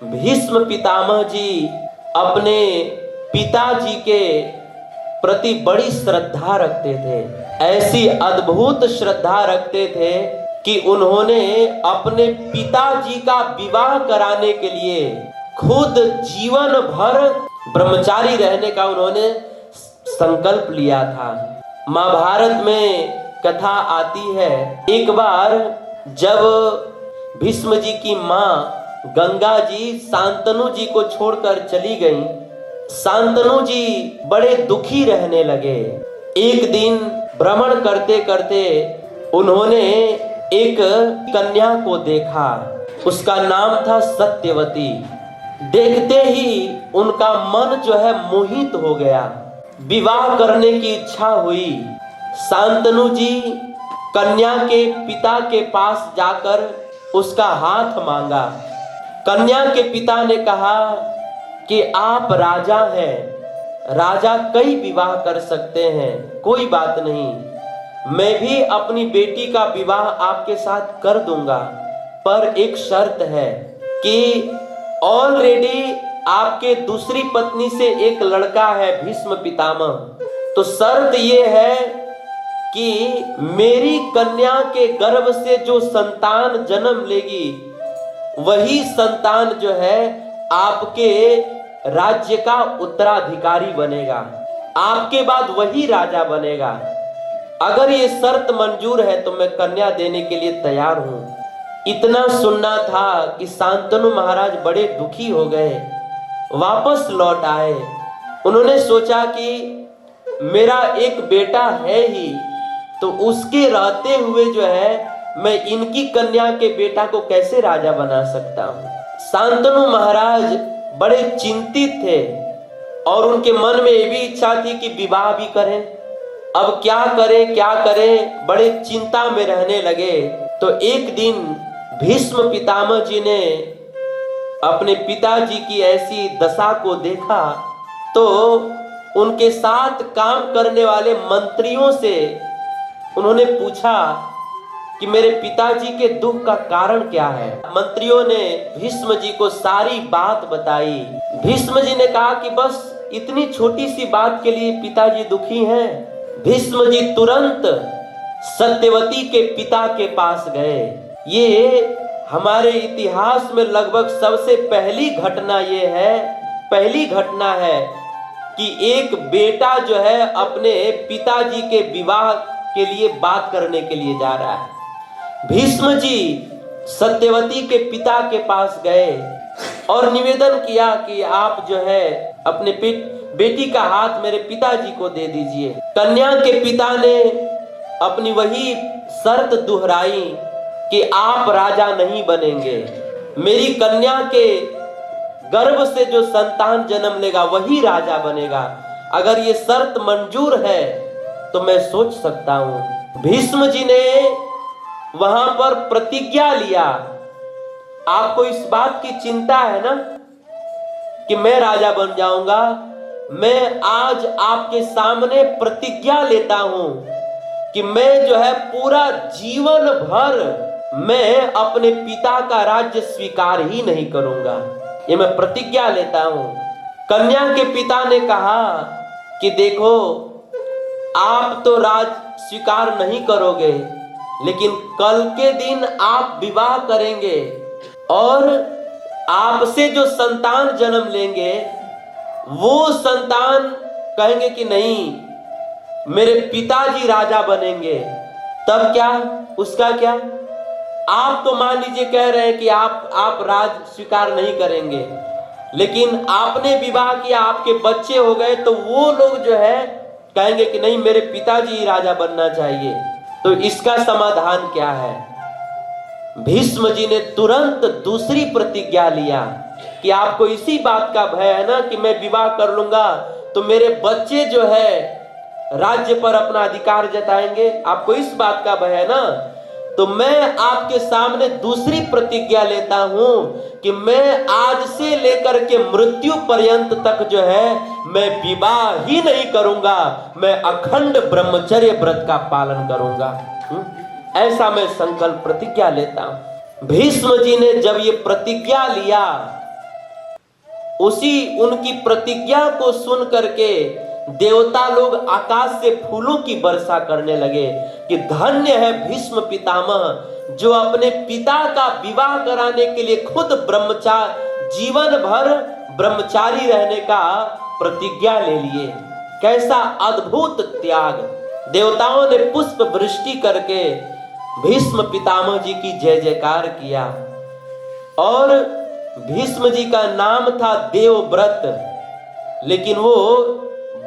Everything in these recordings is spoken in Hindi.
भीष्म पितामह जी अपने पिताजी के प्रति बड़ी श्रद्धा रखते थे। ऐसी अद्भुत श्रद्धा रखते थे कि उन्होंने अपने पिताजी का विवाह कराने के लिए खुद जीवन भर ब्रह्मचारी रहने का उन्होंने संकल्प लिया था। महाभारत में कथा आती है, एक बार जब भीष्म जी की माँ गंगा जी शांतनु जी को छोड़कर चली गईं, शांतनु जी बड़े दुखी रहने लगे। एक दिन भ्रमण करते करते उन्होंने एक कन्या को देखा, उसका नाम था सत्यवती। देखते ही उनका मन जो है मोहित हो गया, विवाह करने की इच्छा हुई। शांतनु जी कन्या के पिता के पास जाकर उसका हाथ मांगा। कन्या के पिता ने कहा कि आप राजा हैं, राजा कई विवाह कर सकते हैं, कोई बात नहीं, मैं भी अपनी बेटी का विवाह आपके साथ कर दूंगा, पर एक शर्त है कि ऑलरेडी आपके दूसरी पत्नी से एक लड़का है भीष्म पितामह, तो शर्त ये है कि मेरी कन्या के गर्भ से जो संतान जन्म लेगी वही संतान जो है आपके राज्य का उत्तराधिकारी बनेगा, आपके बाद वही राजा बनेगा। अगर ये शर्त मंजूर है तो मैं कन्या देने के लिए तैयार हूं। इतना सुनना था कि शांतनु महाराज बड़े दुखी हो गए, वापस लौट आए। उन्होंने सोचा कि मेरा एक बेटा है ही, तो उसके रहते हुए जो है मैं इनकी कन्या के बेटा को कैसे राजा बना सकता हूं। शांतनु महाराज बड़े चिंतित थे और उनके मन में ये भी इच्छा थी कि विवाह भी करें। अब क्या करें, बड़े चिंता में रहने लगे। तो एक दिन भीष्म पितामह जी ने अपने पिताजी की ऐसी दशा को देखा, तो उनके साथ काम करने वाले मंत्रियों से उन्होंने पूछा कि मेरे पिताजी के दुख का कारण क्या है। मंत्रियों ने भीष्म जी को सारी बात बताई। भीष्म जी ने कहा कि बस इतनी छोटी सी बात के लिए पिताजी दुखी हैं। भीष्म जी तुरंत सत्यवती के पिता के पास गए। ये हमारे इतिहास में लगभग सबसे पहली घटना है कि एक बेटा जो है अपने पिताजी के विवाह के लिए बात करने के लिए जा रहा है। भीष्म जी सत्यवती के पिता के पास गए और निवेदन किया कि आप जो है अपने बेटी का हाथ मेरे पिताजी को दे दीजिए। कन्या के पिता ने अपनी वही शर्त दोहराई कि आप राजा नहीं बनेंगे, मेरी कन्या के गर्भ से जो संतान जन्म लेगा वही राजा बनेगा। अगर ये शर्त मंजूर है तो मैं सोच सकता हूं। भीष्म जी ने वहां पर प्रतिज्ञा लिया। आपको इस बात की चिंता है ना कि मैं राजा बन जाऊंगा। मैं आज आपके सामने प्रतिज्ञा लेता हूं कि मैं जो है पूरा जीवन भर मैं अपने पिता का राज्य स्वीकार ही नहीं करूंगा, ये मैं प्रतिज्ञा लेता हूं। कन्या के पिता ने कहा कि देखो, आप तो राज स्वीकार नहीं करोगे, लेकिन कल के दिन आप विवाह करेंगे और आपसे जो संतान जन्म लेंगे वो संतान कहेंगे कि नहीं, मेरे पिताजी राजा बनेंगे। तब क्या, उसका क्या? आप तो मान लीजिए कह रहे हैं कि आप राज स्वीकार नहीं करेंगे, लेकिन आपने विवाह किया, आपके बच्चे हो गए, तो वो लोग जो है कहेंगे कि नहीं, मेरे पिताजी ही राजा बनना चाहिए। तो इसका समाधान क्या है? भीष्म जी ने तुरंत दूसरी प्रतिज्ञा लिया कि आपको इसी बात का भय है ना कि मैं विवाह कर लूंगा तो मेरे बच्चे जो है राज्य पर अपना अधिकार जताएंगे, आपको इस बात का भय है ना। तो मैं आपके सामने दूसरी प्रतिज्ञा लेता हूं कि मैं आज से लेकर के मृत्यु पर्यंत तक जो है मैं विवाह ही नहीं करूंगा, मैं अखंड ब्रह्मचर्य व्रत का पालन करूंगा। ऐसा मैं संकल्प प्रतिज्ञा लेता हूं। भीष्म जी ने जब ये प्रतिज्ञा लिया उसी उनकी प्रतिज्ञा को सुन करके देवता लोग आकाश से फूलों की वर्षा करने लगे कि धन्य है भीष्म पितामह जो अपने पिता का विवाह कराने के लिए खुद जीवन भर ब्रह्मचारी रहने का प्रतिज्ञा ले लिए। कैसा अद्भुत त्याग। देवताओं ने पुष्प वृष्टि करके भीष्म पितामह जी की जय जयकार किया। और भीष्म जी का नाम था देवव्रत, लेकिन वो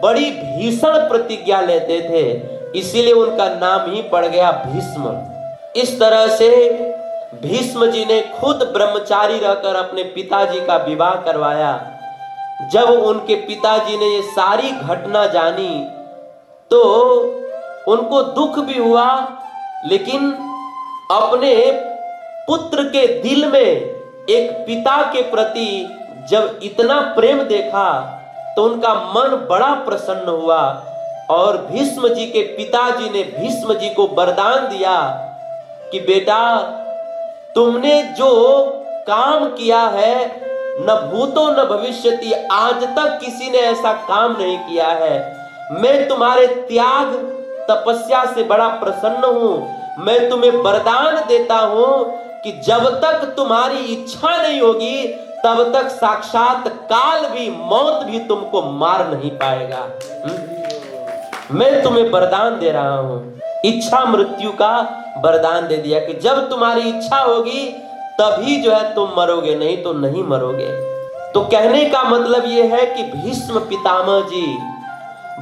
बड़ी भीषण प्रतिज्ञा लेते थे, इसीलिए उनका नाम ही पड़ गया भीष्म। इस तरह से भीष्म जी ने खुद ब्रह्मचारी रहकर अपने पिताजी का विवाह करवाया। जब उनके पिताजी ने ये सारी घटना जानी तो उनको दुख भी हुआ, लेकिन अपने पुत्र के दिल में एक पिता के प्रति जब इतना प्रेम देखा तो उनका मन बड़ा प्रसन्न हुआ। और भीष्म जी के पिताजी ने भीष्म जी को वरदान दिया कि बेटा तुमने जो काम किया है न भूतो न भविष्यति, आज तक किसी ने ऐसा काम नहीं किया है। मैं तुम्हारे त्याग तपस्या से बड़ा प्रसन्न हूं। मैं तुम्हें वरदान देता हूं कि जब तक तुम्हारी इच्छा नहीं होगी तब तक साक्षात काल भी, मौत भी तुमको मार नहीं पाएगा। मैं तुम्हें वरदान दे रहा हूं, इच्छा मृत्यु का वरदान दे दिया कि जब तुम्हारी इच्छा होगी तभी जो है तुम मरोगे, नहीं तो नहीं मरोगे। तो कहने का मतलब यह है कि भीष्म पितामह जी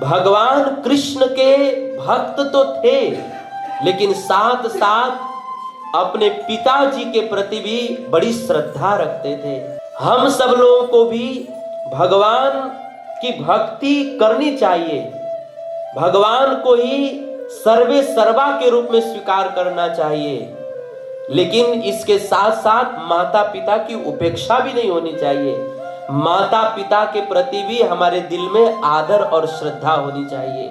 भगवान कृष्ण के भक्त तो थे, लेकिन साथ साथ अपने पिताजी के प्रति भी बड़ी श्रद्धा रखते थे। हम सब लोगों को भी भगवान की भक्ति करनी चाहिए, भगवान को ही सर्वे सर्वा के रूप में स्वीकार करना चाहिए, लेकिन इसके साथ साथ माता पिता की उपेक्षा भी नहीं होनी चाहिए। माता पिता के प्रति भी हमारे दिल में आदर और श्रद्धा होनी चाहिए।